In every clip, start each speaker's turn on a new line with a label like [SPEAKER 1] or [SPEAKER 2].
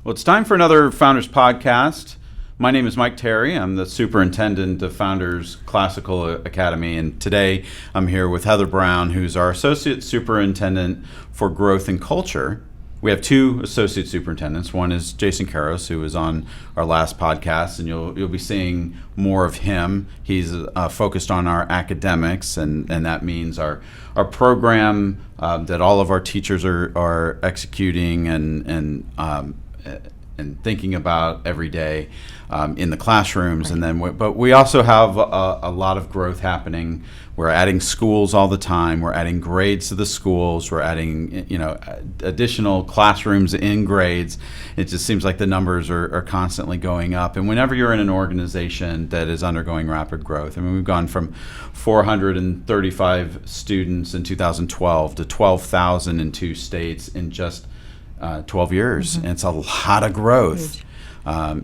[SPEAKER 1] Well, it's time for another Founders Podcast. My name is Mike Terry. I'm the superintendent of Founders Classical Academy, and today I'm here with Heather Brown, who's our associate superintendent for growth and culture. We have two associate superintendents. One is Jason Karros, who was on our last podcast, and you'll be seeing more of him. He's focused on our academics, and that means our program that all of our teachers are executing and thinking about every day in the classrooms. Right. And then, but we also have a lot of growth happening. We're adding schools all the time. We're adding grades to the schools. We're adding, additional classrooms in grades. It just seems like the numbers are constantly going up. And whenever you're in an organization that is undergoing rapid growth, I mean, we've gone from 435 students in 2012 to 12,000 in 2 states in just 12 years. Mm-hmm. And it's a lot of growth.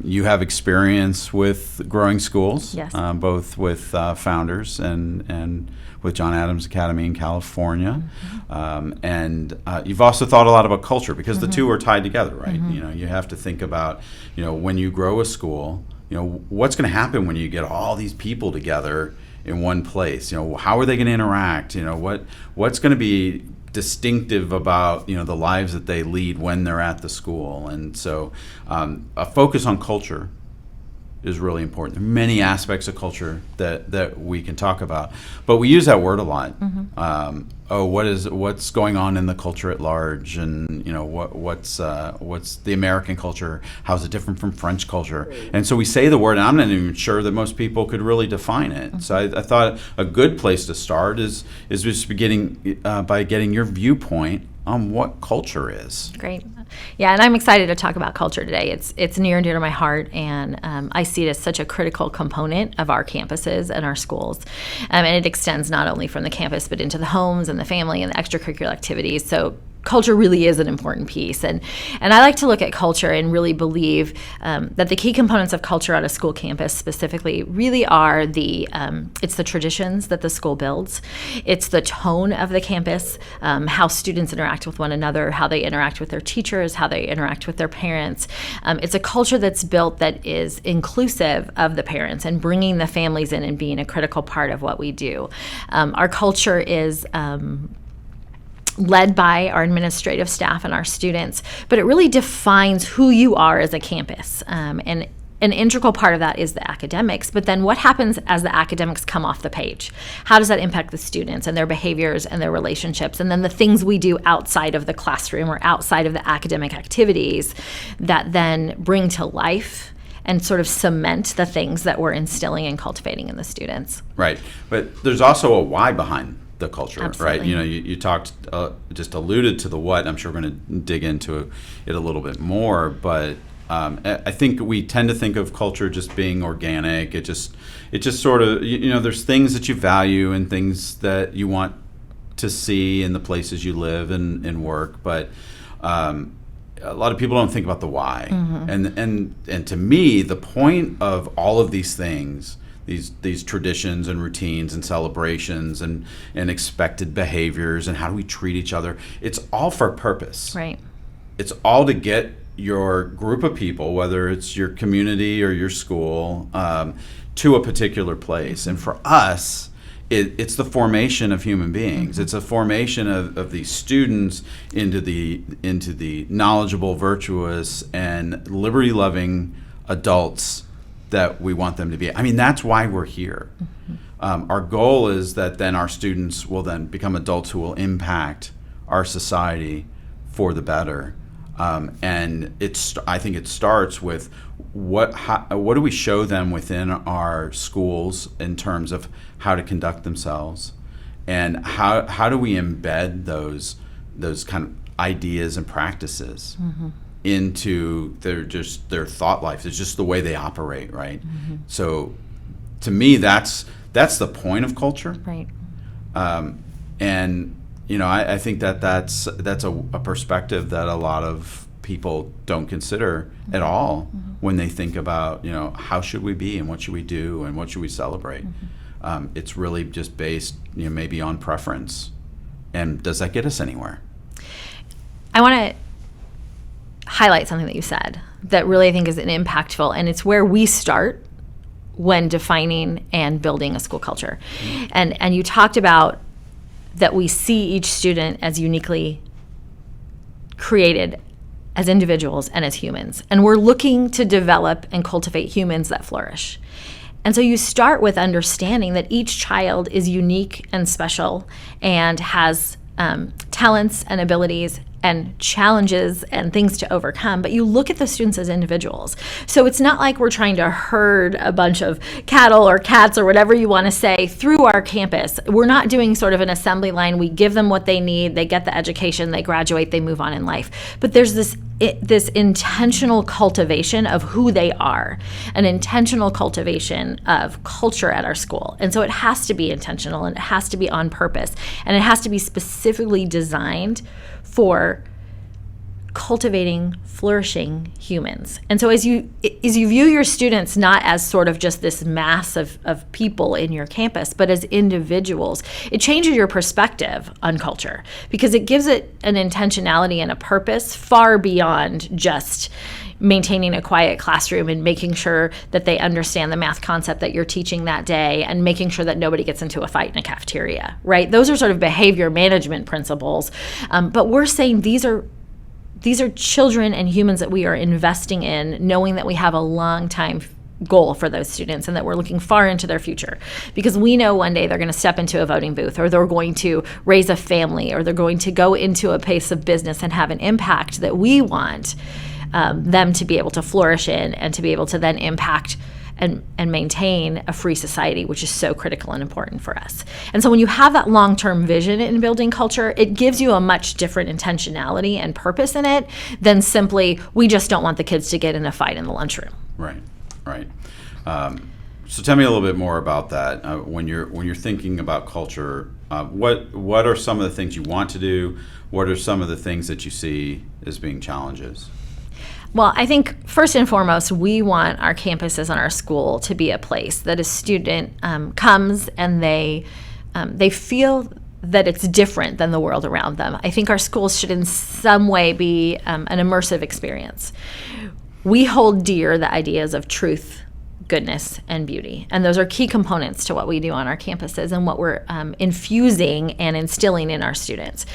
[SPEAKER 1] You have experience with growing schools,
[SPEAKER 2] yes.
[SPEAKER 1] Both with Founders and with John Adams Academy in California. Mm-hmm. And you've also thought a lot about culture because the two are tied together, right? Mm-hmm. You have to think about, when you grow a school, what's going to happen when you get all these people together in one place? How are they going to interact? What's going to be distinctive about the lives that they lead when they're at the school. And so a focus on culture is really important. There are many aspects of culture that we can talk about, but we use that word a lot. Mm-hmm. What's going on in the culture at large, and what's the American culture? How's it different from French culture? Right. And so we say the word, and I'm not even sure that most people could really define it. Mm-hmm. So I thought a good place to start is just beginning by getting your viewpoint on what culture is.
[SPEAKER 2] Great. Yeah, and I'm excited to talk about culture today. It's near and dear to my heart, and I see it as such a critical component of our campuses and our schools. And it extends not only from the campus, but into the homes and the family and the extracurricular activities. So culture really is an important piece. And I like to look at culture and really believe that the key components of culture on a school campus specifically really are it's the traditions that the school builds. It's the tone of the campus, how students interact with one another, how they interact with their teachers, how they interact with their parents. It's a culture that's built that is inclusive of the parents and bringing the families in and being a critical part of what we do. Our culture is led by our administrative staff and our students, but it really defines who you are as a campus. And an integral part of that is the academics, but then what happens as the academics come off the page? How does that impact the students and their behaviors and their relationships? And then the things we do outside of the classroom or outside of the academic activities that then bring to life and sort of cement the things that we're instilling and cultivating in the students.
[SPEAKER 1] Right, but there's also a why behind the culture.
[SPEAKER 2] Absolutely.
[SPEAKER 1] Right? You talked, just alluded to the what. I'm sure we're going to dig into it a little bit more, but I think we tend to think of culture just being organic. It just sort of, there's things that you value and things that you want to see in the places you live and work, but a lot of people don't think about the why. Mm-hmm. And to me, the point of all of these things, these traditions and routines and celebrations and expected behaviors and how do we treat each other, it's all for a purpose.
[SPEAKER 2] Right.
[SPEAKER 1] It's all to get your group of people, whether it's your community or your school, to a particular place. And for us, it's the formation of human beings. Mm-hmm. It's a formation of these students into the knowledgeable, virtuous, and liberty-loving adults that we want them to be. I mean, that's why we're here. Mm-hmm. Our goal is that then our students will then become adults who will impact our society for the better. And I think it starts with what do we show them within our schools in terms of how to conduct themselves, and how do we embed those kind of ideas and practices mm-hmm. into their thought life. It's just the way they operate, right? Mm-hmm. So to me, that's the point of culture.
[SPEAKER 2] Right.
[SPEAKER 1] And I think that's a perspective that a lot of people don't consider mm-hmm. at all mm-hmm. when they think about, how should we be and what should we do and what should we celebrate? Mm-hmm. It's really just based, maybe on preference. And does that get us anywhere?
[SPEAKER 2] I want to highlight something that you said. that really I think is impactful, and it's where we start when defining and building a school culture. And you talked about that we see each student as uniquely created as individuals and as humans. And we're looking to develop and cultivate humans that flourish. And so you start with understanding that each child is unique and special and has talents and abilities and challenges and things to overcome, but you look at the students as individuals. So it's not like we're trying to herd a bunch of cattle or cats or whatever you want to say through our campus. We're not doing sort of an assembly line. We give them what they need, they get the education, they graduate, they move on in life. But there's this intentional cultivation of who they are, an intentional cultivation of culture at our school. And so it has to be intentional, and it has to be on purpose, and it has to be specifically designed for cultivating flourishing humans. And so as you view your students not as sort of just this mass of people in your campus, but as individuals, it changes your perspective on culture, because it gives it an intentionality and a purpose far beyond just maintaining a quiet classroom and making sure that they understand the math concept that you're teaching that day and making sure that nobody gets into a fight in a cafeteria, right? Those are sort of behavior management principles. But we're saying these are children and humans that we are investing in, knowing that we have a long time goal for those students and that we're looking far into their future, because we know one day they're going to step into a voting booth, or they're going to raise a family, or they're going to go into a place of business and have an impact that we want them to be able to flourish in, and to be able to then impact and maintain a free society, which is so critical and important for us. And so when you have that long-term vision in building culture, it gives you a much different intentionality and purpose in it than simply, we just don't want the kids to get in a fight in the lunchroom.
[SPEAKER 1] Right. So tell me a little bit more about that. When you're thinking about culture, what are some of the things you want to do? What are some of the things that you see as being challenges?
[SPEAKER 2] Well, I think first and foremost, we want our campuses and our school to be a place that a student comes and they feel that it's different than the world around them. I think our schools should in some way be an immersive experience. We hold dear the ideas of truth, goodness, and beauty. And those are key components to what we do on our campuses and what we're infusing and instilling in our students.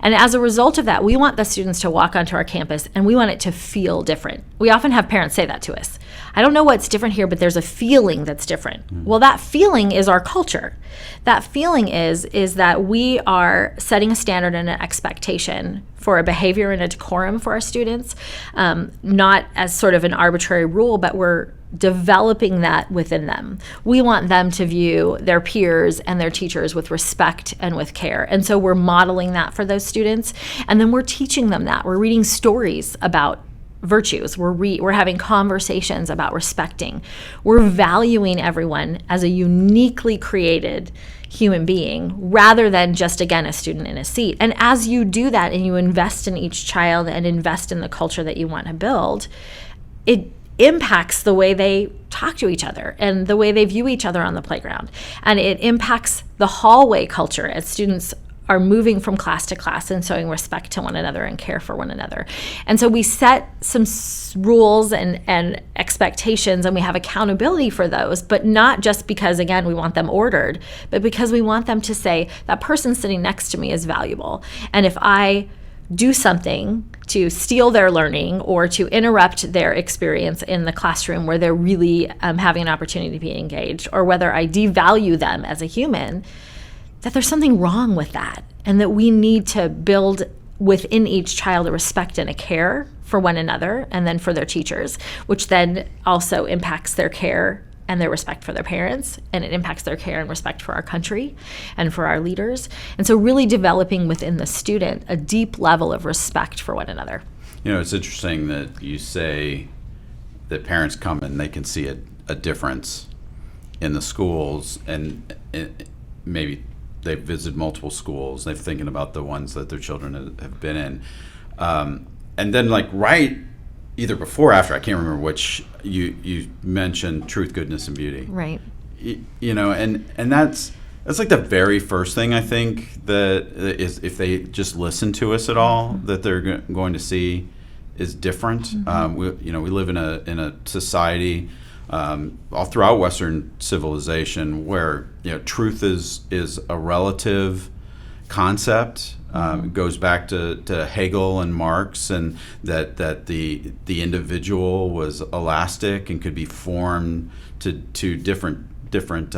[SPEAKER 2] And as a result of that, we want the students to walk onto our campus and we want it to feel different. We often have parents say that to us. I don't know what's different here, but there's a feeling that's different. Well, that feeling is our culture. That feeling is that we are setting a standard and an expectation for a behavior and a decorum for our students, not as sort of an arbitrary rule, but we're developing that within them. We want them to view their peers and their teachers with respect and with care. And so we're modeling that for those students. And then we're teaching them that. We're reading stories about virtues. We're having conversations about respecting. We're valuing everyone as a uniquely created human being rather than just, again, a student in a seat. And as you do that and you invest in each child and invest in the culture that you want to build, it impacts the way they talk to each other and the way they view each other on the playground. And it impacts the hallway culture as students are moving from class to class and showing respect to one another and care for one another. And so we set some rules and expectations, and we have accountability for those, but not just because, again, we want them ordered, but because we want them to say, that person sitting next to me is valuable. And if I do something to steal their learning or to interrupt their experience in the classroom where they're really having an opportunity to be engaged, or whether I devalue them as a human, that there's something wrong with that, and that we need to build within each child a respect and a care for one another and then for their teachers, which then also impacts their care and their respect for their parents, and it impacts their care and respect for our country and for our leaders. And so really developing within the student a deep level of respect for one another.
[SPEAKER 1] You know, it's interesting that you say that parents come and they can see a difference in the schools, and maybe they've visited multiple schools, they're thinking about the ones that their children have been in. And then right either before or after, I can't remember which, you mentioned truth, goodness, and beauty.
[SPEAKER 2] Right.
[SPEAKER 1] You know, and that's like the very first thing I think that is, if they just listen to us at all, that they're going to see is different. We live in a society all throughout Western civilization where truth is a relative concept. It goes back to Hegel and Marx, and that the individual was elastic and could be formed to different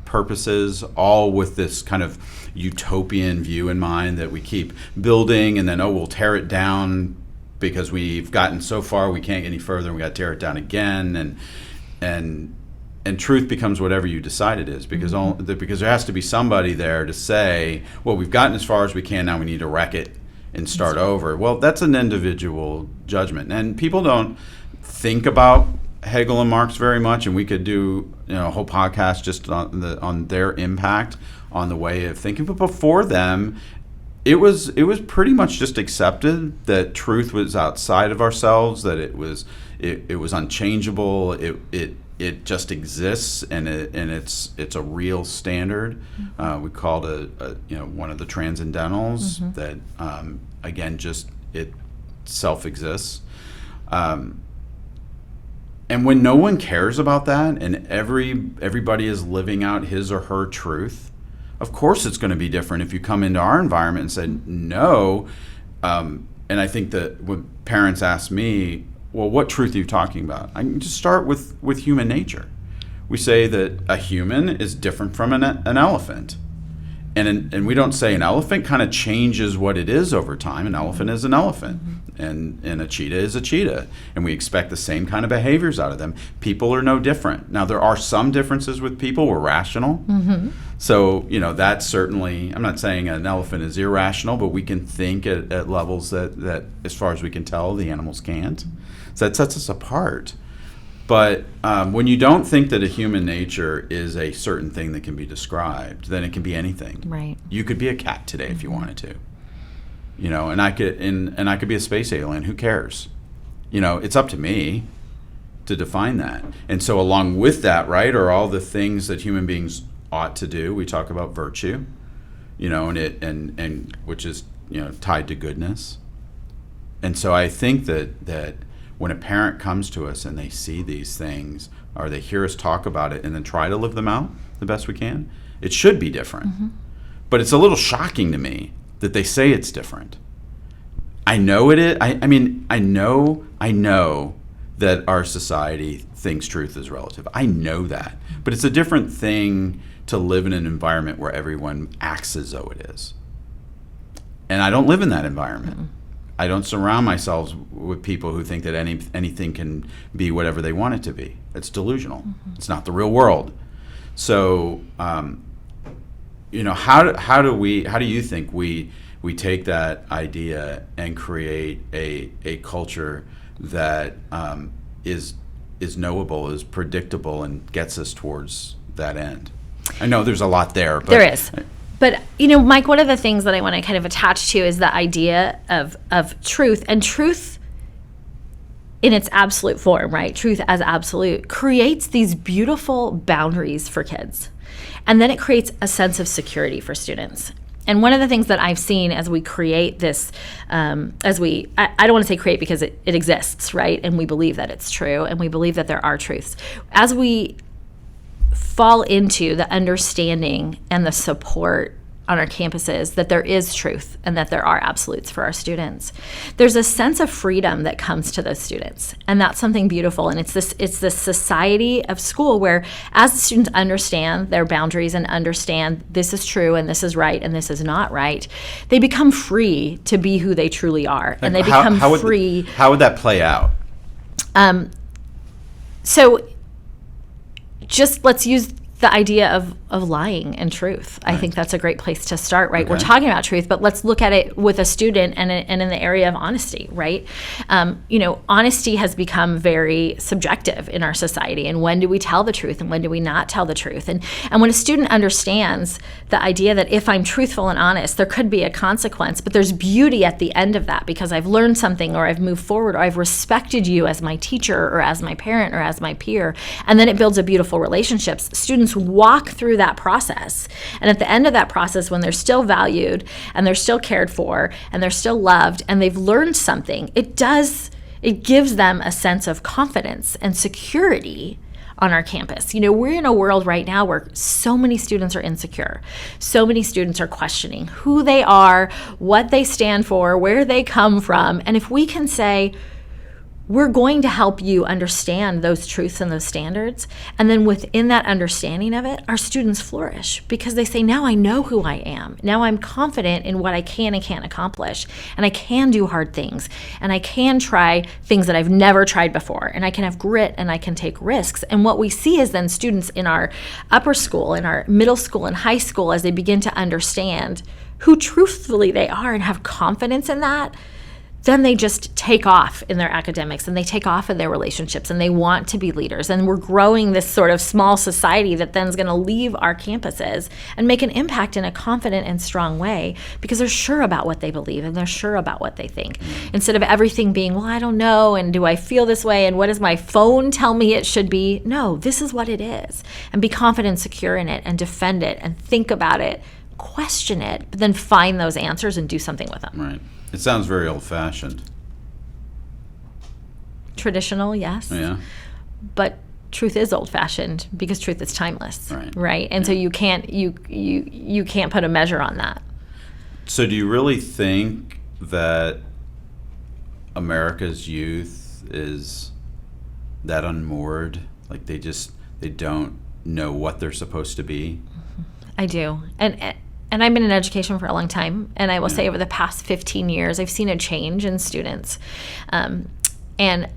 [SPEAKER 1] purposes, all with this kind of utopian view in mind that we keep building, and then we'll tear it down because we've gotten so far we can't get any further, and we got to tear it down again, and truth becomes whatever you decide it is, because because there has to be somebody there to say, well, we've gotten as far as we can, now we need to wreck it and start over. Well, that's an individual judgment, and people don't think about Hegel and Marx very much, and we could do a whole podcast just on their impact on the way of thinking. But before them, it was pretty much just accepted that truth was outside of ourselves, that it was unchangeable. It just exists, and it's a real standard. We called one of the transcendentals that again just it self exists. And when no one cares about that, and everybody is living out his or her truth, of course it's going to be different if you come into our environment and say no. And I think that when parents ask me, well, what truth are you talking about? I can just start with human nature. We say that a human is different from an elephant. And we don't say an elephant kind of changes what it is over time. An elephant is an elephant, and a cheetah is a cheetah. And we expect the same kind of behaviors out of them. People are no different. Now, there are some differences with people. We're rational. So, that's certainly, I'm not saying an elephant is irrational, but we can think at levels that, as far as we can tell, the animals can't. So that sets us apart. But when you don't think that a human nature is a certain thing that can be described, then it can be anything.
[SPEAKER 2] Right. You
[SPEAKER 1] could be a cat today if you wanted to, and I could be a space alien. Who cares? It's up to me to define that. And so along with that, right, are all the things that human beings ought to do. We talk about virtue, and which is tied to goodness. And so I think that when a parent comes to us and they see these things, or they hear us talk about it and then try to live them out the best we can, it should be different. But it's a little shocking to me that they say it's different. I know it is. I mean, I know that our society thinks truth is relative. I know that. But it's a different thing to live in an environment where everyone acts as though it is. And I don't live in that environment. I don't surround myself with people who think that anything can be whatever they want it to be. It's delusional. It's not the real world. So, how do you think we take that idea and create a culture that is knowable, is predictable, and gets us towards that end? I know there's a lot there, but
[SPEAKER 2] there is. But, Mike, one of the things that I want to kind of attach to is the idea of truth. And truth in its absolute form, right? Truth as absolute creates these beautiful boundaries for kids. And then it creates a sense of security for students. And one of the things that I've seen as we create this, I don't want to say create because it exists, right? And we believe that it's true, and we believe that there are truths. As we fall into the understanding and the support on our campuses that there is truth and that there are absolutes for our students, there's a sense of freedom that comes to those students, and that's something beautiful. And it's this society of school where, as the students understand their boundaries and understand this is true and this is right and this is not right, they become free to be who they truly are, and they become free.
[SPEAKER 1] How would that play out?
[SPEAKER 2] So just let's use the idea of lying and truth. Right. I think that's a great place to start, right? Okay. We're talking about truth, but let's look at it with a student and in the area of honesty, right? Honesty has become very subjective in our society. And when do we tell the truth and when do we not tell the truth? And when a student understands the idea that if I'm truthful and honest, there could be a consequence, but there's beauty at the end of that because I've learned something, or I've moved forward, or I've respected you as my teacher or as my parent or as my peer. And then it builds a beautiful relationships. Students walk through that process. And at the end of that process, when they're still valued and they're still cared for and they're still loved and they've learned something, it does It gives them a sense of confidence and security on our campus. We're in a world right now where so many students are insecure. So many students are questioning who they are, what they stand for, where they come from. And if we can say, we're going to help you understand those truths and those standards, and then within that understanding of it, our students flourish because they say, now I know who I am. Now I'm confident in what I can and can't accomplish, and I can do hard things, and I can try things that I've never tried before, and I can have grit, and I can take risks. And what we see is then students in our upper school, in our middle school and high school, as they begin to understand who truthfully they are and have confidence in that, then they just take off in their academics and they take off in their relationships and they want to be leaders. And we're growing this sort of small society that then is going to leave our campuses and make an impact in a confident and strong way because they're sure about what they believe and they're sure about what they think. Instead of everything being, well, I don't know, and do I feel this way, and what does my phone tell me it should be? No, this is what it is. And be confident, secure in it, and defend it, and think about it, question it, but then find those answers and do something with them.
[SPEAKER 1] Right. It sounds very old-fashioned.
[SPEAKER 2] Traditional, yes.
[SPEAKER 1] Yeah.
[SPEAKER 2] But truth is old-fashioned because truth is timeless, right? And so you can't put a measure on that.
[SPEAKER 1] So do you really think that America's youth is that unmoored? Like they don't know what they're supposed to be?
[SPEAKER 2] I do. And I've been in education for a long time, and I will say over the past 15 years, I've seen a change in students. And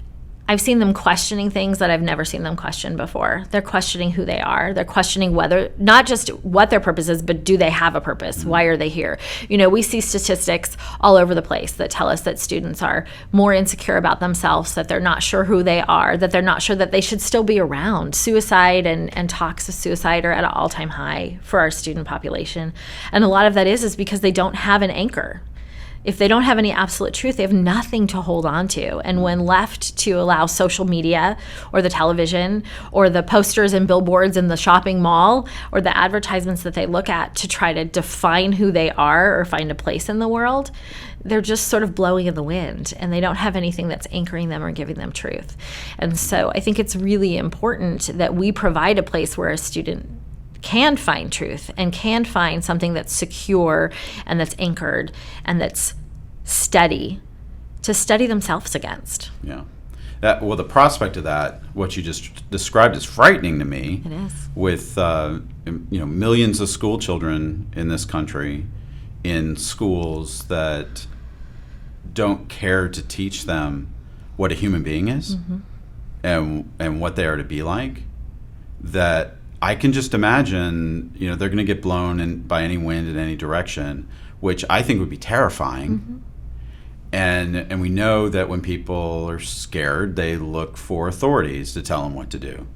[SPEAKER 2] I've seen them questioning things that I've never seen them question before. They're questioning who they are. They're questioning whether, not just what their purpose is, but do they have a purpose? Mm-hmm. Why are they here? We see statistics all over the place that tell us that students are more insecure about themselves, that they're not sure who they are, that they're not sure that they should still be around. Suicide and talks of suicide are at an all-time high for our student population. And a lot of that is because they don't have an anchor. If they don't have any absolute truth, they have nothing to hold on to. And when left to allow social media or the television or the posters and billboards in the shopping mall or the advertisements that they look at to try to define who they are or find a place in the world, they're just sort of blowing in the wind and they don't have anything that's anchoring them or giving them truth. And so I think it's really important that we provide a place where a student can find truth and can find something that's secure and that's anchored and that's steady to study themselves against.
[SPEAKER 1] Yeah. Well, the prospect of that, what you just described, is frightening to me.
[SPEAKER 2] It is.
[SPEAKER 1] With millions of school children in this country in schools that don't care to teach them what a human being is and what they are to be like, that I can just imagine, they're going to get blown by any wind in any direction, which I think would be terrifying. And we know that when people are scared, they look for authorities to tell them what to do.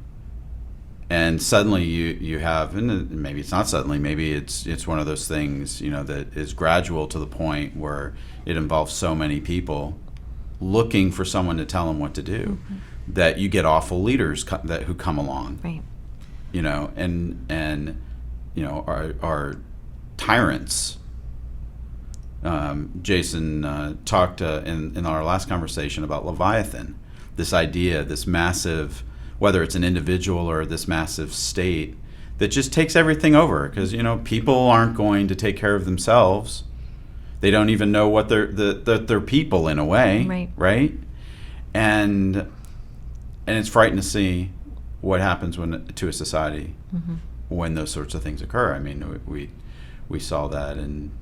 [SPEAKER 1] And suddenly you have, and maybe it's not suddenly, maybe it's one of those things, that is gradual to the point where it involves so many people looking for someone to tell them what to do, that you get awful leaders who come along.
[SPEAKER 2] Right.
[SPEAKER 1] Our tyrants. Jason talked in our last conversation about Leviathan, this idea, this massive, whether it's an individual or this massive state that just takes everything over because, people aren't going to take care of themselves. They don't even know what they're people in a way, right? And it's frightening to see what happens to a society when those sorts of things occur. I mean, we saw that in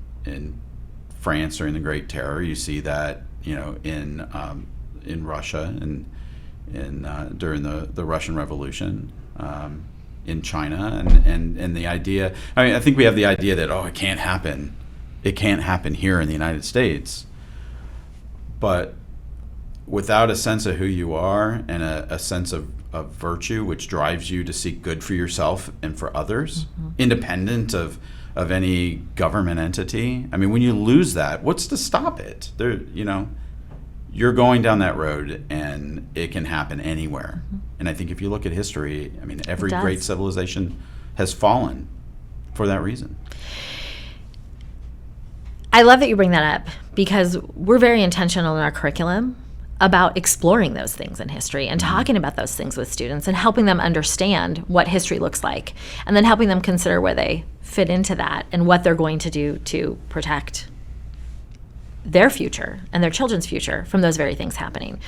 [SPEAKER 1] France during the Great Terror. You see that in Russia and during the Russian Revolution, in China, and the idea. I mean, I think we have the idea that it can't happen. It can't happen here in the United States, but without a sense of who you are and a sense of virtue, which drives you to seek good for yourself and for others, independent of any government entity. I mean, when you lose that, what's to stop it? You're going down that road, and it can happen anywhere. And I think if you look at history, I mean, every great civilization has fallen for that reason.
[SPEAKER 2] I love that you bring that up because we're very intentional in our curriculum about exploring those things in history and talking about those things with students and helping them understand what history looks like, and then helping them consider where they fit into that and what they're going to do to protect their future and their children's future from those very things happening.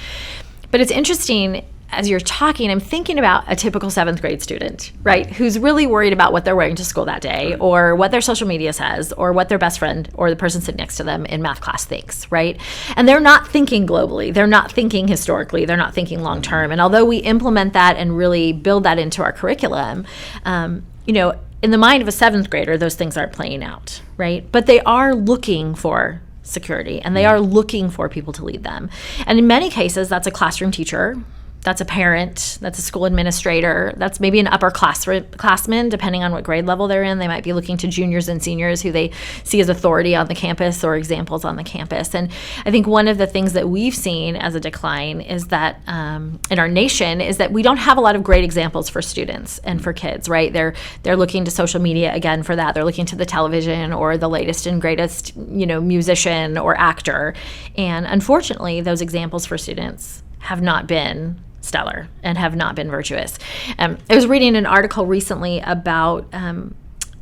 [SPEAKER 2] But it's interesting, as you're talking, I'm thinking about a typical 7th grade student, right, who's really worried about what they're wearing to school that day, or what their social media says, or what their best friend or the person sitting next to them in math class thinks, right? And they're not thinking globally. They're not thinking historically. They're not thinking long term. And although we implement that and really build that into our curriculum, in the mind of a 7th grader, those things aren't playing out, right? But they are looking for security, and they are looking for people to lead them. And in many cases, that's a classroom teacher, that's a parent, that's a school administrator, that's maybe an upper classman, depending on what grade level they're in. They might be looking to juniors and seniors who they see as authority on the campus or examples on the campus. And I think one of the things that we've seen as a decline is that in our nation is that we don't have a lot of great examples for students and for kids, right? They're looking to social media again for that. They're looking to the television or the latest and greatest, musician or actor. And unfortunately, those examples for students have not been stellar and have not been virtuous. I was reading an article recently about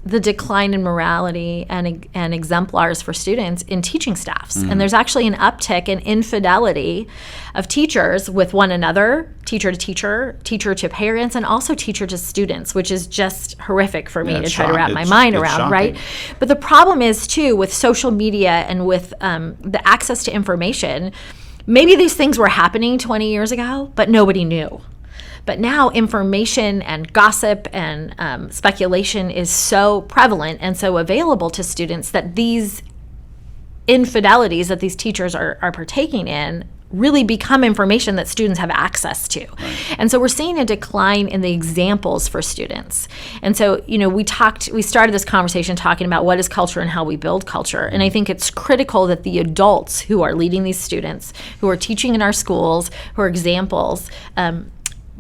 [SPEAKER 2] the decline in morality and exemplars for students in teaching staffs. And there's actually an uptick in infidelity of teachers with one another, teacher to teacher, teacher to parents, and also teacher to students, which is just horrific for me to try to wrap my mind around, shocking. Right? But the problem is, too, with social media and with the access to information, maybe these things were happening 20 years ago, but nobody knew. But now information and gossip and speculation is so prevalent and so available to students that these infidelities that these teachers are partaking in really become information that students have access to. Right. And so we're seeing a decline in the examples for students. And so, we started this conversation talking about what is culture and how we build culture. And I think it's critical that the adults who are leading these students, who are teaching in our schools, who are examples,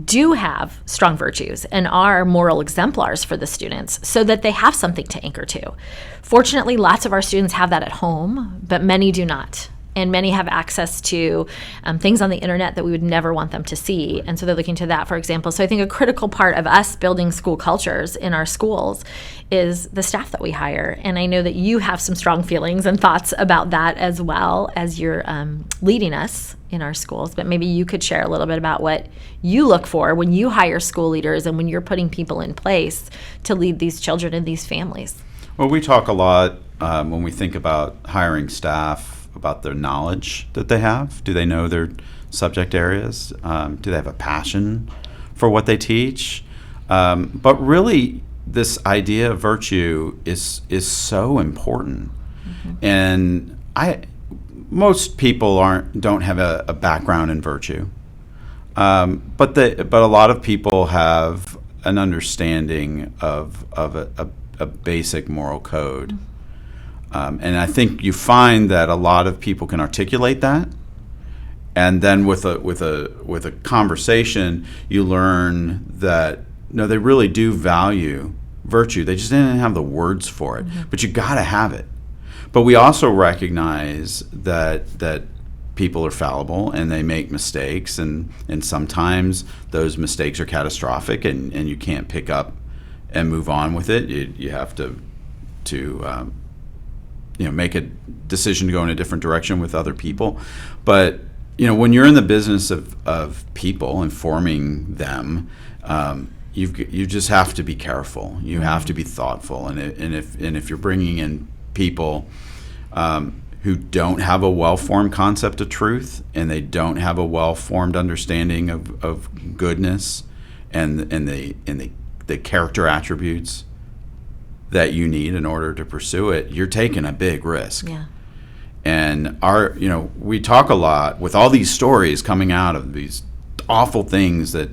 [SPEAKER 2] do have strong virtues and are moral exemplars for the students so that they have something to anchor to. Fortunately, lots of our students have that at home, but many do not. And many have access to things on the internet that we would never want them to see. And so they're looking to that, for example. So I think a critical part of us building school cultures in our schools is the staff that we hire. And I know that you have some strong feelings and thoughts about that as well as you're leading us in our schools. But maybe you could share a little bit about what you look for when you hire school leaders and when you're putting people in place to lead these children and these families.
[SPEAKER 1] Well, we talk a lot when we think about hiring staff about their knowledge that they have. Do they know their subject areas? Do they have a passion for what they teach? But really, this idea of virtue is so important. Mm-hmm. And most people don't have a background in virtue, but a lot of people have an understanding of a basic moral code. Mm-hmm. And I think you find that a lot of people can articulate that, and then with a conversation, you learn that they really do value virtue. They just didn't have the words for it. Mm-hmm. But you got to have it. But we also recognize that people are fallible and they make mistakes, and sometimes those mistakes are catastrophic, and you can't pick up and move on with it. You have to make a decision to go in a different direction with other people. But when you're in the business of people and forming them, you just have to be careful. You have to be thoughtful, and if you're bringing in people who don't have a well-formed concept of truth, and they don't have a well-formed understanding of goodness and the character attributes that you need in order to pursue it, you're taking a big risk.
[SPEAKER 2] Yeah.
[SPEAKER 1] And we talk a lot with all these stories coming out of these awful things that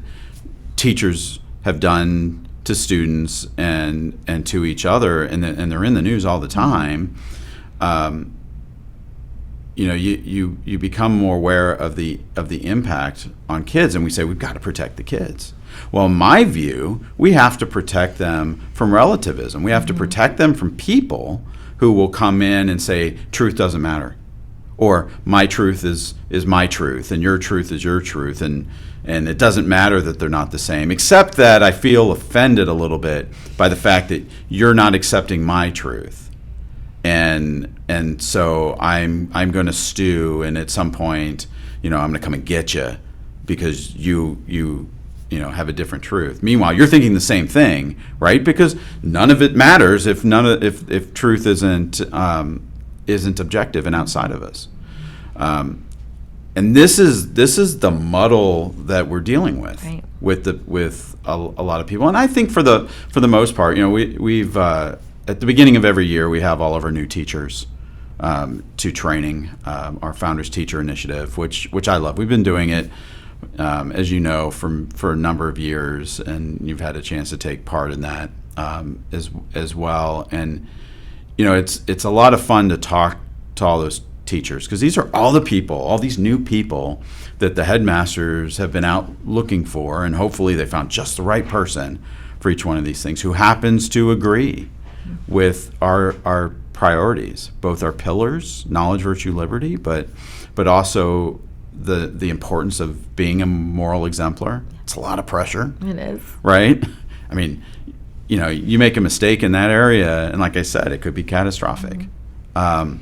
[SPEAKER 1] teachers have done to students and to each other, and they're in the news all the time. You become more aware of the impact on kids, and we say we've got to protect the kids. Well, in my view, we have to protect them from relativism. We have to protect them from people who will come in and say truth doesn't matter, or my truth is my truth and your truth is your truth, and it doesn't matter that they're not the same, except that I feel offended a little bit by the fact that you're not accepting my truth, and so I'm going to stew, and at some point, I'm going to come and get you because you have a different truth. Meanwhile, you're thinking the same thing, right? Because none of it matters if truth isn't objective and outside of us. And this is the muddle that we're dealing with,
[SPEAKER 2] right,
[SPEAKER 1] with a lot of people. And I think for the most part, we've at the beginning of every year we have all of our new teachers to training, our Founders Teacher Initiative, which I love. We've been doing it, as you know, for a number of years, and you've had a chance to take part in that as well. And it's a lot of fun to talk to all those teachers, because these are all these new people that the headmasters have been out looking for, and hopefully they found just the right person for each one of these things, who happens to agree with our priorities, both our pillars, knowledge, virtue, liberty, but also the importance of being a moral exemplar. It's a lot of pressure.
[SPEAKER 2] It is.
[SPEAKER 1] Right? I mean, you make a mistake in that area, and like I said, it could be catastrophic. But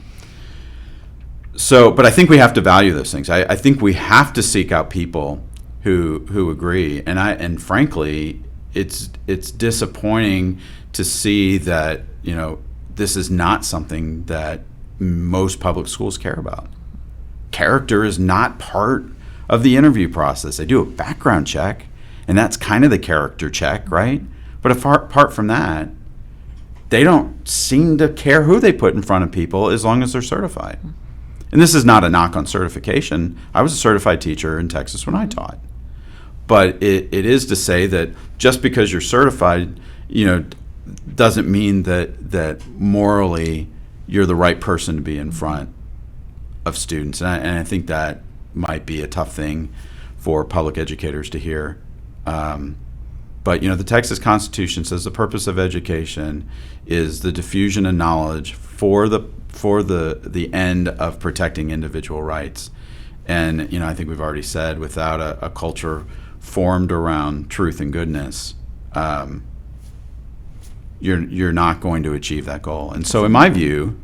[SPEAKER 1] I think we have to value those things. I think we have to seek out people who agree, and frankly, it's disappointing to see that this is not something that most public schools care about. Character is not part of the interview process. They do a background check, and that's kind of the character check, right? But apart from that, they don't seem to care who they put in front of people as long as they're certified. And this is not a knock on certification. I was a certified teacher in Texas when I taught. But it is to say that just because you're certified, doesn't mean that morally you're the right person to be in front of students. And I think that might be a tough thing for public educators to hear. But the Texas Constitution says the purpose of education is the diffusion of knowledge for the end of protecting individual rights. And I think we've already said, without a culture formed around truth and goodness, you're not going to achieve that goal. And so, in my view,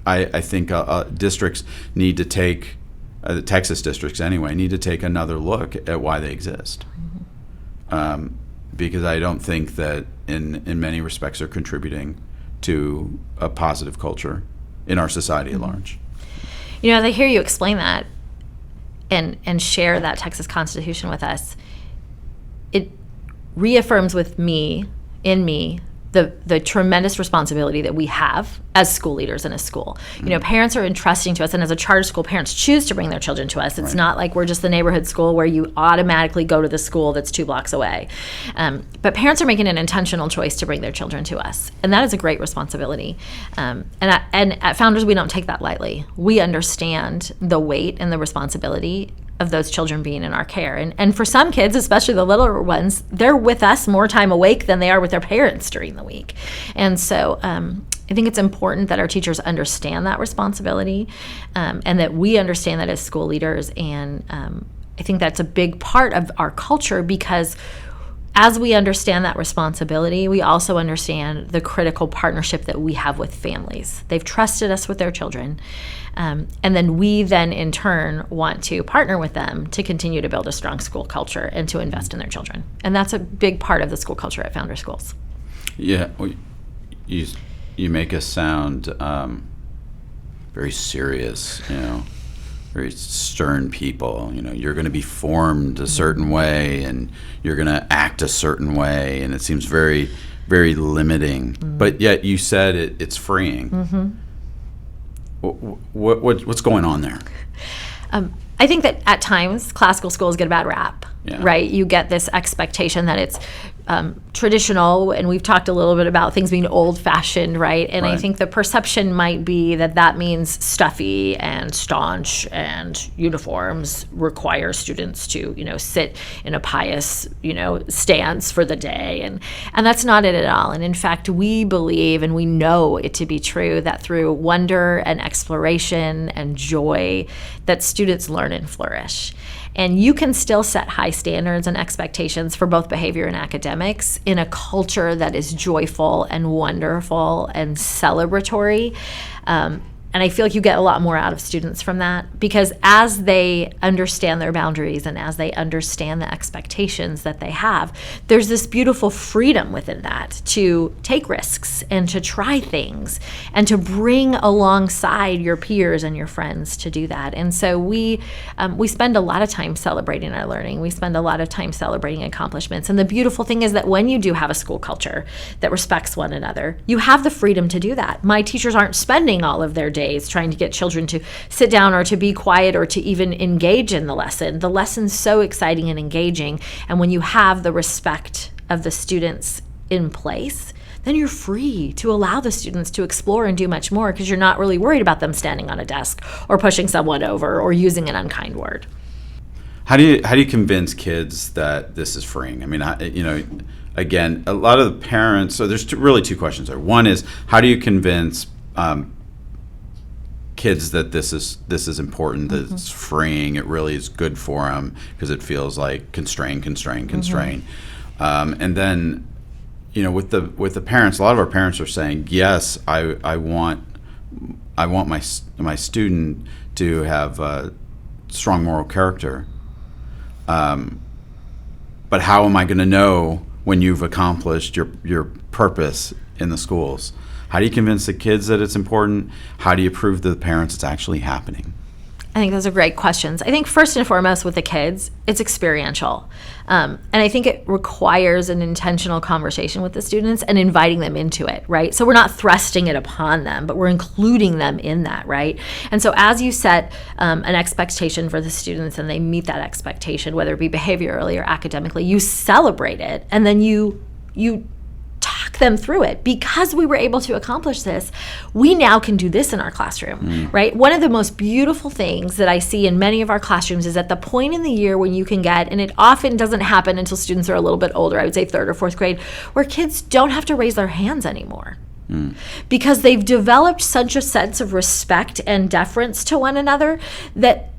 [SPEAKER 1] I think districts need to take, the Texas districts anyway, need to take another look at why they exist. Because I don't think that in many respects are contributing to a positive culture in our society at large.
[SPEAKER 2] As I hear you explain that and share that Texas Constitution with us, it reaffirms in me the tremendous responsibility that we have as school leaders in a school. Parents are entrusting to us, and as a charter school, parents choose to bring their children to us. It's not like we're just the neighborhood school where you automatically go to the school that's 2 blocks away. But parents are making an intentional choice to bring their children to us, and that is a great responsibility. And at Founders, we don't take that lightly. We understand the weight and the responsibility of those children being in our care. And for some kids, especially the littler ones, they're with us more time awake than they are with their parents during the week. And so I think it's important that our teachers understand that responsibility, and that we understand that as school leaders. And I think that's a big part of our culture, because as we understand that responsibility, we also understand the critical partnership that we have with families. They've trusted us with their children. And then we in turn want to partner with them to continue to build a strong school culture and to invest in their children. And that's a big part of the school culture at Founder Schools.
[SPEAKER 1] Yeah, well, you make us sound very serious, very stern people. You're going to be formed a certain way, and you're going to act a certain way, and it seems very, very limiting. But yet you said it's freeing. What's going on there?
[SPEAKER 2] I think that at times classical schools get a bad rap,
[SPEAKER 1] Yeah.
[SPEAKER 2] right? You get this expectation that it's traditional, and we've talked a little bit about things being old-fashioned, right? And I
[SPEAKER 1] Right.
[SPEAKER 2] think the perception might be that that means stuffy and staunch, and uniforms require students to, sit in a pious, stance for the day, and that's not it at all. And in fact, we believe, and we know it to be true, that through wonder and exploration and joy, that students learn and flourish. And you can still set high standards and expectations for both behavior and academics in a culture that is joyful and wonderful and celebratory. And I feel like you get a lot more out of students from that, because as they understand their boundaries and as they understand the expectations that they have, there's this beautiful freedom within that to take risks and to try things and to bring alongside your peers and your friends to do that. And so we spend a lot of time celebrating our learning. We spend a lot of time celebrating accomplishments. And the beautiful thing is that when you do have a school culture that respects one another, you have the freedom to do that. My teachers aren't spending all of their days trying to get children to sit down or to be quiet or to even engage in the lesson. The lesson's so exciting and engaging, and when you have the respect of the students in place, then you're free to allow the students to explore and do much more, because you're not really worried about them standing on a desk or pushing someone over or using an unkind word.
[SPEAKER 1] How do you convince kids that this is freeing? I mean, again, a lot of the parents. So there's really two questions there. One is, how do you convince kids that this is important, that it's freeing, it really is good for them, because it feels like constrain. And then, with the parents, a lot of our parents are saying, yes, I want my student to have a strong moral character. But how am I going to know when you've accomplished your purpose in the schools? How do you convince the kids that it's important? How do you prove to the parents it's actually happening?
[SPEAKER 2] I think those are great questions. I think first and foremost with the kids, it's experiential. And I think it requires an intentional conversation with the students and inviting them into it, right? So we're not thrusting it upon them, but we're including them in that, right? And so as you set an expectation for the students and they meet that expectation, whether it be behaviorally or academically, you celebrate it, and then you talk them through it. Because we were able to accomplish this, we now can do this in our classroom, right? One of the most beautiful things that I see in many of our classrooms is at the point in the year when you can get, and it often doesn't happen until students are a little bit older, I would say third or fourth grade, where kids don't have to raise their hands anymore. Because they've developed such a sense of respect and deference to one another that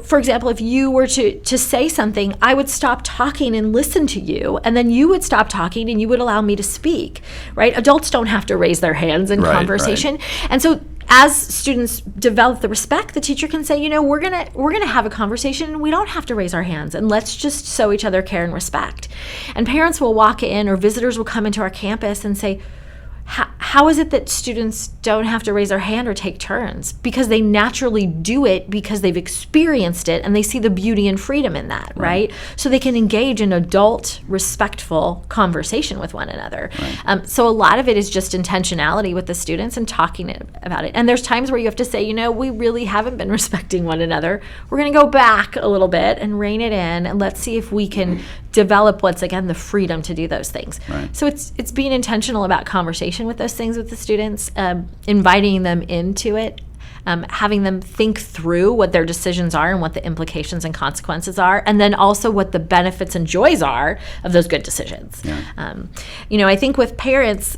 [SPEAKER 2] for example, if you were to say something, I would stop talking and listen to you, and then you would stop talking and you would allow me to speak, right? Adults don't have to raise their hands in conversation. Right. And so as students develop the respect, the teacher can say, we're gonna have a conversation. We don't have to raise our hands, and let's just show each other care and respect. And parents will walk in, or visitors will come into our campus and say, how is it that students don't have to raise their hand or take turns? Because they naturally do it because they've experienced it and they see the beauty and freedom in that, right? So they can engage in adult, respectful conversation with one another. Right. So a lot of it is just intentionality with the students and talking about it. And there's times where you have to say, we really haven't been respecting one another. We're going to go back a little bit and rein it in, and let's see if we can develop once again the freedom to do those things. Right. So it's being intentional about conversation with those things with the students, inviting them into it, having them think through what their decisions are and what the implications and consequences are, and then also what the benefits and joys are of those good decisions. Yeah. I think with parents,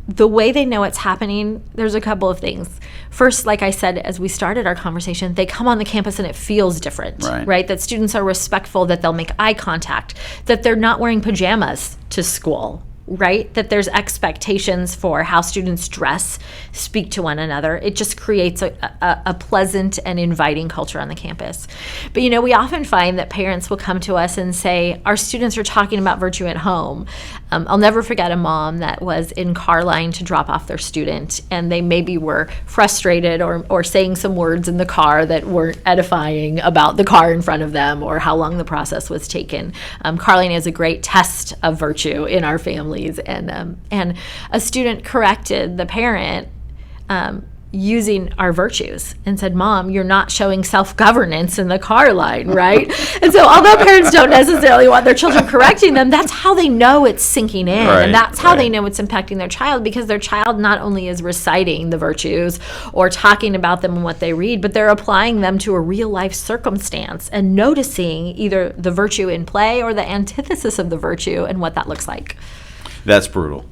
[SPEAKER 2] the way they know it's happening, there's a couple of things. First, like I said, as we started our conversation, they come on the campus and it feels different, right? That students are respectful, that they'll make eye contact, that they're not wearing pajamas to school, right? That there's expectations for how students dress, speak to one another. It just creates a pleasant and inviting culture on the campus. But we often find that parents will come to us and say, our students are talking about virtue at home. I'll never forget a mom that was in car line to drop off their student, and they maybe were frustrated or saying some words in the car that weren't edifying about the car in front of them or how long the process was taken. Car line is a great test of virtue in our families, and a student corrected the parent using our virtues and said, Mom, you're not showing self-governance in the car line, right? And so although parents don't necessarily want their children correcting them, that's how they know it's sinking in.
[SPEAKER 1] Right,
[SPEAKER 2] and that's how
[SPEAKER 1] right.
[SPEAKER 2] they know it's impacting their child, because their child not only is reciting the virtues or talking about them and what they read, but they're applying them to a real life circumstance and noticing either the virtue in play or the antithesis of the virtue and what that looks like.
[SPEAKER 1] That's brutal.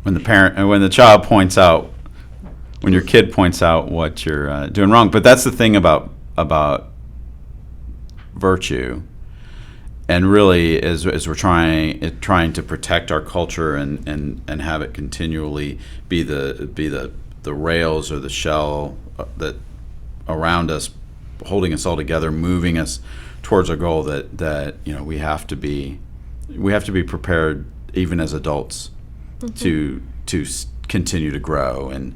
[SPEAKER 1] When the child points out, when your kid points out what you're doing wrong. But that's the thing about virtue, and really, as we're trying to protect our culture and have it continually be the rails or the shell that around us, holding us all together, moving us towards a goal that we have to be prepared even as adults to continue to grow and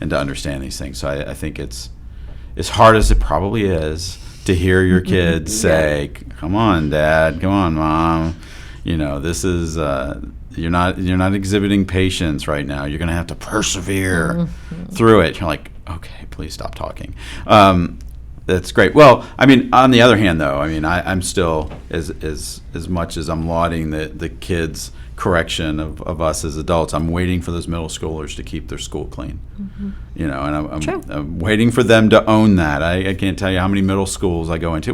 [SPEAKER 1] to understand these things. So I think it's as hard as it probably is to hear your kids say, "Come on, Dad. Come on, Mom. This is you're not exhibiting patience right now. You're going to have to persevere through it." You're like, "Okay, please stop talking." That's great. Well, I mean, on the other hand, though, I mean, I'm still as much as I'm lauding the kids' correction of us as adults, I'm waiting for those middle schoolers to keep their school clean. And I'm waiting for them to own that. I can't tell you how many middle schools I go into.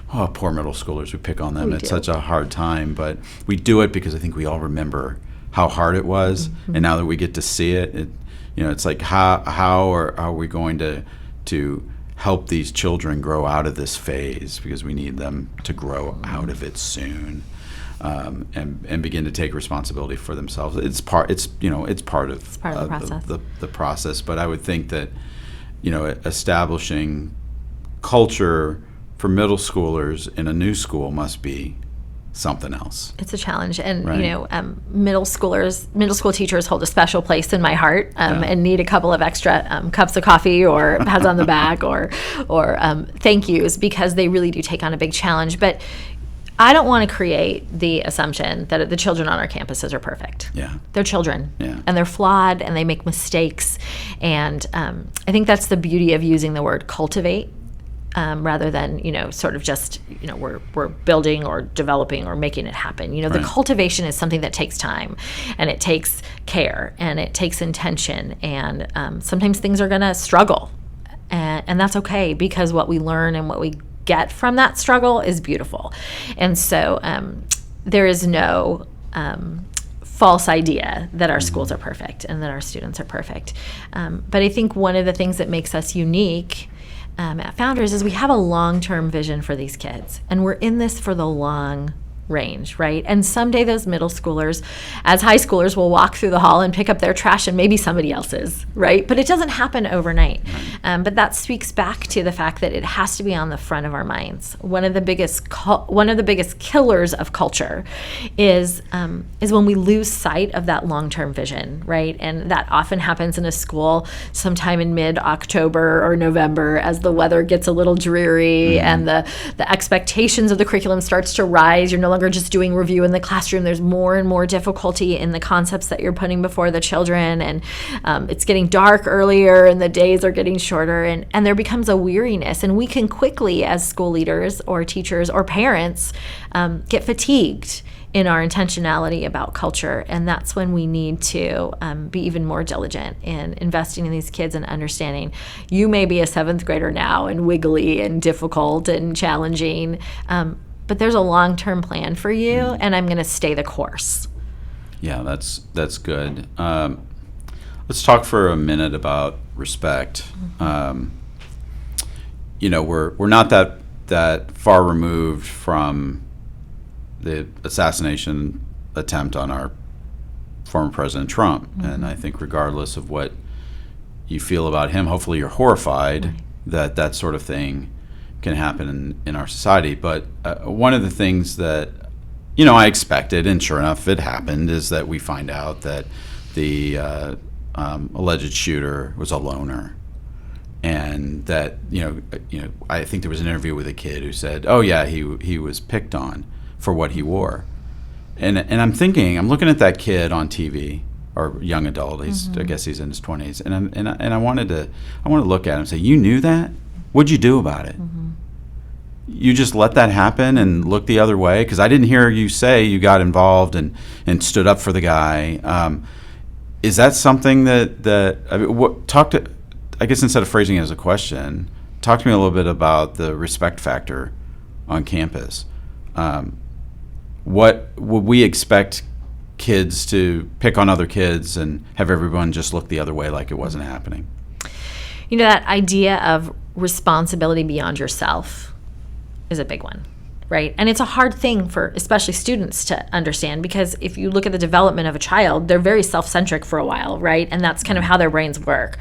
[SPEAKER 1] Poor middle schoolers. We pick on them. It's such a hard time, but we do it because I think we all remember how hard it was, and now that we get to see it, it's like how are we going to help these children grow out of this phase, because we need them to grow out of it soon. And begin to take responsibility for themselves. It's part of the
[SPEAKER 2] process.
[SPEAKER 1] The process. But I would think that establishing culture for middle schoolers in a new school must be something else.
[SPEAKER 2] It's a challenge, and
[SPEAKER 1] Right.
[SPEAKER 2] Middle school teachers hold a special place in my heart, and need a couple of extra cups of coffee or pats on the back or thank yous, because they really do take on a big challenge. But I don't want to create the assumption that the children on our campuses are perfect.
[SPEAKER 1] Yeah.
[SPEAKER 2] They're children,
[SPEAKER 1] Yeah.
[SPEAKER 2] and they're flawed, and they make mistakes. And I think that's the beauty of using the word cultivate, rather than sort of just we're building or developing or making it happen. The
[SPEAKER 1] Right.
[SPEAKER 2] cultivation is something that takes time, and it takes care, and it takes intention, and sometimes things are going to struggle, and that's okay, because what we learn and what we get from that struggle is beautiful. And so there is no false idea that our schools are perfect and that our students are perfect. But I think one of the things that makes us unique at Founders is we have a long-term vision for these kids, and we're in this for the long range, right? And someday those middle schoolers, as high schoolers, will walk through the hall and pick up their trash and maybe somebody else's, right? But it doesn't happen overnight. But that speaks back to the fact that it has to be on the front of our minds. One of the biggest killers of culture is when we lose sight of that long-term vision, right? And that often happens in a school sometime in mid-October or November as the weather gets a little dreary and the expectations of the curriculum starts to rise. You're no longer just doing review in the classroom. There's more and more difficulty in the concepts that you're putting before the children, and it's getting dark earlier and the days are getting shorter, and there becomes a weariness, and we can quickly, as school leaders or teachers or parents, get fatigued in our intentionality about culture. And that's when we need to be even more diligent in investing in these kids and understanding you may be a 7th grader now and wiggly and difficult and challenging, but there's a long-term plan for you, and I'm going to stay the course.
[SPEAKER 1] Yeah, that's good. Let's talk for a minute about respect. We're not that far removed from the assassination attempt on our former President Trump, and I think regardless of what you feel about him, hopefully you're horrified that sort of thing can happen in our society. But one of the things that I expected, and sure enough it happened, is that we find out that the alleged shooter was a loner, and that I think there was an interview with a kid who said, "Oh yeah, he was picked on for what he wore," and I'm looking at that kid on TV, or young adult. I guess he's in his 20s, and I wanted to look at him and say, "You knew that? What'd you do about it? You just let that happen and look the other way?" Because I didn't hear you say you got involved and stood up for the guy. Is that something that I mean, I guess instead of phrasing it as a question, talk to me a little bit about the respect factor on campus. What would we expect kids to pick on other kids and have everyone just look the other way like it wasn't happening?
[SPEAKER 2] You know, that idea of responsibility beyond yourself is a big one, right? And it's a hard thing for especially students to understand, because if you look at the development of a child, they're very self-centric for a while, right? And that's kind of how their brains work.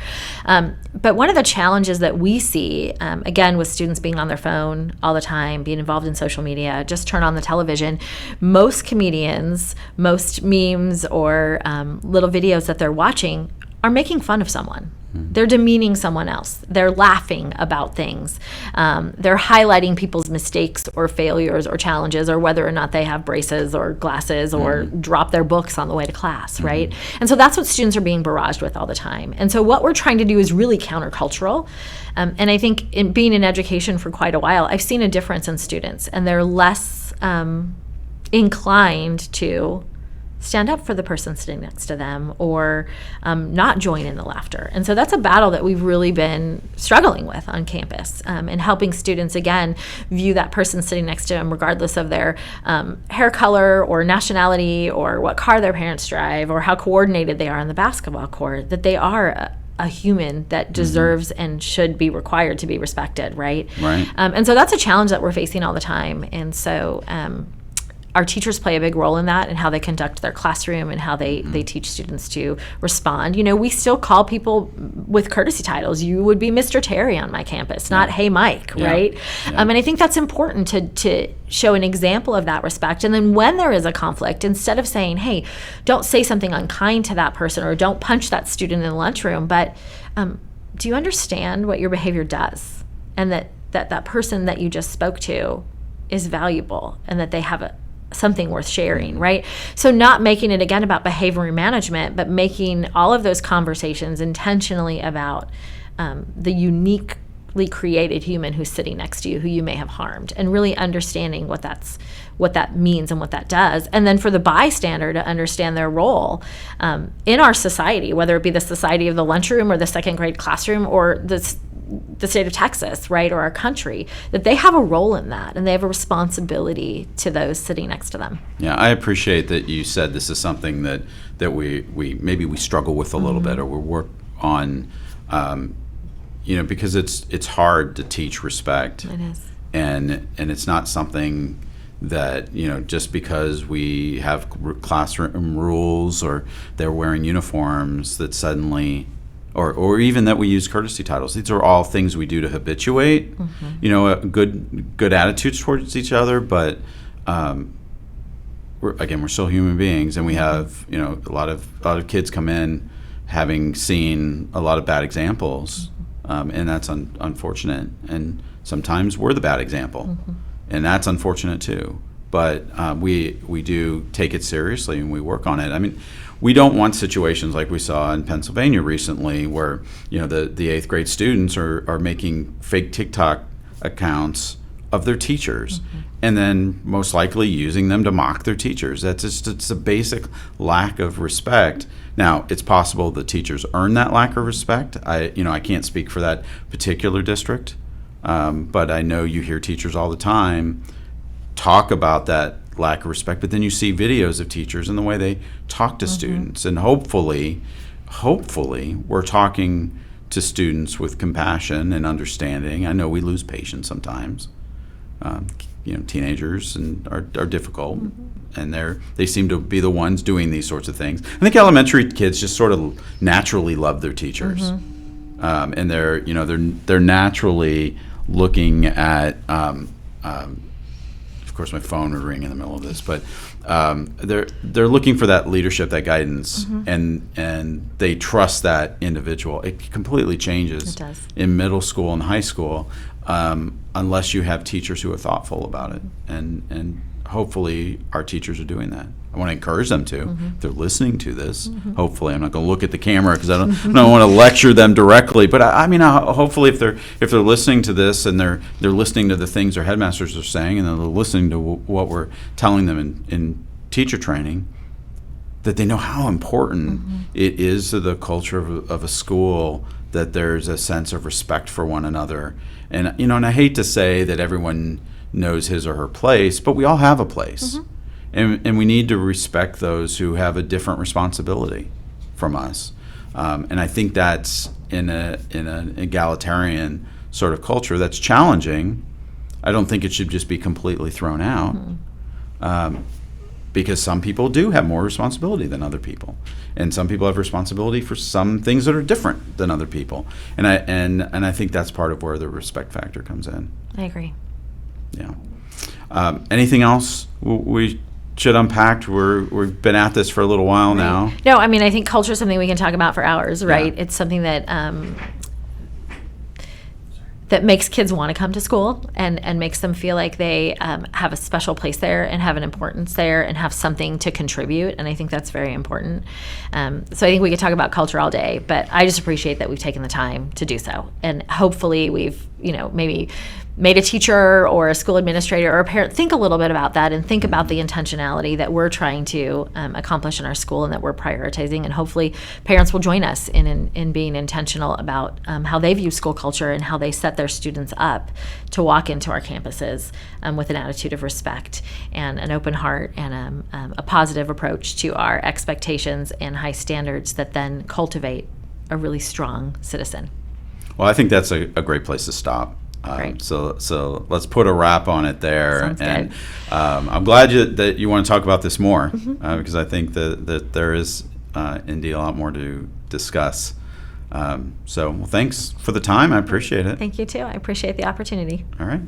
[SPEAKER 2] But one of the challenges that we see, again, with students being on their phone all the time, being involved in social media, just turn on the television, most comedians, most memes or little videos that they're watching are making fun of someone. They're demeaning someone else. They're laughing about things. They're highlighting people's mistakes or failures or challenges, or whether or not they have braces or glasses or drop their books on the way to class, right? And so that's what students are being barraged with all the time. And so what we're trying to do is really countercultural. And I think in being in education for quite a while, I've seen a difference in students, and they're less inclined to stand up for the person sitting next to them, or not join in the laughter. And so that's a battle that we've really been struggling with on campus, and helping students, again, view that person sitting next to them, regardless of their hair color or nationality or what car their parents drive or how coordinated they are on the basketball court, that they are a human that deserves and should be required to be respected, right?
[SPEAKER 1] Right.
[SPEAKER 2] And so that's a challenge that we're facing all the time. And so our teachers play a big role in that, and how they conduct their classroom and how they teach students to respond. You know, we still call people with courtesy titles. You would be Mr. Terry on my campus, not Hey Mike, right? Yeah. And I think that's important to show an example of that respect. And then when there is a conflict, instead of saying, hey, don't say something unkind to that person, or don't punch that student in the lunchroom, but do you understand what your behavior does? And that person that you just spoke to is valuable, and that they have something worth sharing, right? So not making it, again, about behavior management, but making all of those conversations intentionally about the uniquely created human who's sitting next to you, who you may have harmed, and really understanding what that means and what that does. And then for the bystander to understand their role in our society, whether it be the society of the lunchroom or the second grade classroom or the state of Texas, right, or our country, that they have a role in that, and they have a responsibility to those sitting next to them.
[SPEAKER 1] Yeah, I appreciate that you said this is something that we maybe we struggle with a little bit, or we work on, because it's hard to teach respect.
[SPEAKER 2] It is.
[SPEAKER 1] And it's not something that, just because we have classroom rules or they're wearing uniforms, that suddenly, or even that we use courtesy titles. These are all things we do to habituate, good attitudes towards each other. But we're still human beings, and we have a lot of kids come in having seen a lot of bad examples, and that's unfortunate. And sometimes we're the bad example, and that's unfortunate too. But we do take it seriously, and we work on it. I mean, we don't want situations like we saw in Pennsylvania recently, where the 8th grade students are making fake TikTok accounts of their teachers, and then most likely using them to mock their teachers. It's a basic lack of respect. Now, it's possible the teachers earn that lack of respect. I can't speak for that particular district, but I know you hear teachers all the time talk about that lack of respect, but then you see videos of teachers and the way they talk to students, and hopefully we're talking to students with compassion and understanding. I know we lose patience sometimes. Teenagers are difficult, and they seem to be the ones doing these sorts of things. I think elementary kids just sort of naturally love their teachers, and they're naturally looking at. Of course, my phone would ring in the middle of this, but they're looking for that leadership, that guidance, and they trust that individual. It completely changes in middle school and high school, unless you have teachers who are thoughtful about it, and hopefully our teachers are doing that. I want to encourage them to.
[SPEAKER 2] Mm-hmm.
[SPEAKER 1] If they're listening to this, hopefully, I'm not going to look at the camera because I don't want to lecture them directly. But I mean, hopefully, if they're listening to this and they're listening to the things their headmasters are saying and they're listening to what we're telling them in teacher training, that they know how important it is to the culture of a school that there's a sense of respect for one another. And and I hate to say that everyone knows his or her place, but we all have a place. And we need to respect those who have a different responsibility from us. And I think that's in an egalitarian sort of culture that's challenging. I don't think it should just be completely thrown out, because some people do have more responsibility than other people, and some people have responsibility for some things that are different than other people. And I think that's part of where the respect factor comes in.
[SPEAKER 2] I agree.
[SPEAKER 1] Yeah. Anything else we should unpack? We've been at this for a little while now.
[SPEAKER 2] No, I mean, I think culture is something we can talk about for hours, right?
[SPEAKER 1] Yeah.
[SPEAKER 2] It's something that that makes kids want to come to school and makes them feel like they have a special place there and have an importance there and have something to contribute. And I think that's very important. So I think we could talk about culture all day, but I just appreciate that we've taken the time to do so. And hopefully we've, maybe made a teacher or a school administrator or a parent think a little bit about that and think about the intentionality that we're trying to accomplish in our school and that we're prioritizing. And hopefully parents will join us in being intentional about how they view school culture and how they set their students up to walk into our campuses with an attitude of respect and an open heart and a positive approach to our expectations and high standards that then cultivate a really strong citizen.
[SPEAKER 1] Well, I think that's a great place to stop.
[SPEAKER 2] Great.
[SPEAKER 1] So let's put a wrap on it there.
[SPEAKER 2] Sounds
[SPEAKER 1] and
[SPEAKER 2] good.
[SPEAKER 1] I'm glad that you want to talk about this more, because I think that there is indeed a lot more to discuss. Well, thanks for the time. I appreciate it.
[SPEAKER 2] Thank you too. I appreciate the opportunity.
[SPEAKER 1] All right.